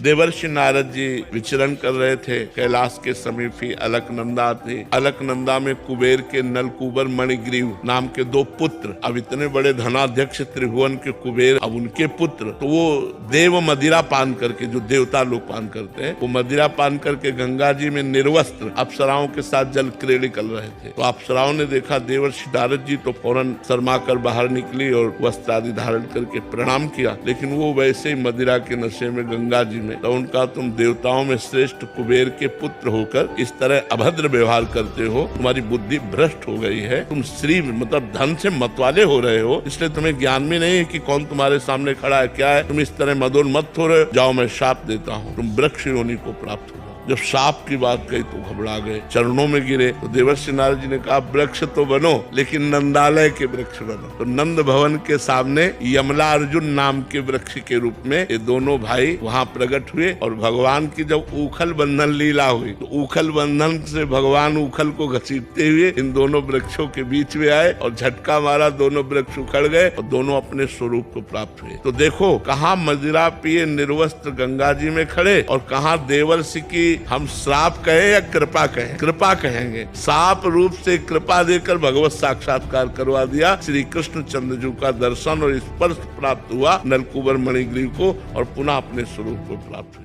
देवर्षि नारद जी विचरण कर रहे थे। कैलाश के समीप ही अलकनंदा थे। अलकनंदा में कुबेर के नलकूबर मणिग्रीव नाम के 2 पुत्र, अब इतने बड़े धनाध्यक्ष त्रिभुवन के कुबेर, अब उनके पुत्र, तो वो देव मदिरा पान करके, जो देवता लोग पान करते हैं, वो मदिरा पान करके गंगा जी में निर्वस्त्र अप्सराओं के साथ जल क्रीड़ा कर रहे थे। तो अप्सराओं ने देखा देवर्षि नारद जी, तो फौरन शर्मा कर बाहर निकली और वस्त्र आदि धारण करके प्रणाम किया। लेकिन वो वैसे ही मदिरा के नशे में गंगा जी में, तो उनका तुम देवताओं में श्रेष्ठ कुबेर के पुत्र होकर इस तरह अभद्र व्यवहार करते हो, तुम्हारी बुद्धि भ्रष्ट हो गई है, तुम श्री मतलब धन से मतवाले हो रहे हो, इसलिए तुम्हें ज्ञान में नहीं है कि कौन तुम्हारे सामने खड़ा है, क्या है, तुम इस तरह मदोन्मत्त हो रहे हो, जाओ मैं शाप देता हूँ, तुम वृक्ष योनि को प्राप्त हो। जब साप की बात कही तो घबरा गए, चरणों में गिरे। तो देवर्षि नारद जी ने कहा वृक्ष तो बनो, लेकिन नंदालय के वृक्ष बनो। तो नंद भवन के सामने यमला अर्जुन नाम के वृक्ष के रूप में ये दोनों भाई वहां प्रकट हुए। और भगवान की जब ऊखल बंधन लीला हुई, तो ऊखल बंधन से भगवान ऊखल को घसीटते हुए इन दोनों वृक्षों के बीच में आए और झटका मारा, दोनों वृक्ष उखड़ गए और दोनों अपने स्वरूप को प्राप्त हुए। तो देखो, कहाँ मदिरा पिए निर्वस्त्र गंगा जी में खड़े, और कहाँ देवर्षि की हम श्राप कहें या कृपा कहें, कृपा कहेंगे, साप रूप से कृपा देकर भगवत साक्षात्कार करवा दिया। श्री कृष्ण चंद्रजू का दर्शन और स्पर्श प्राप्त हुआ नलकूबर मणिग्रीव को, और पुनः अपने स्वरूप को प्राप्त हुआ।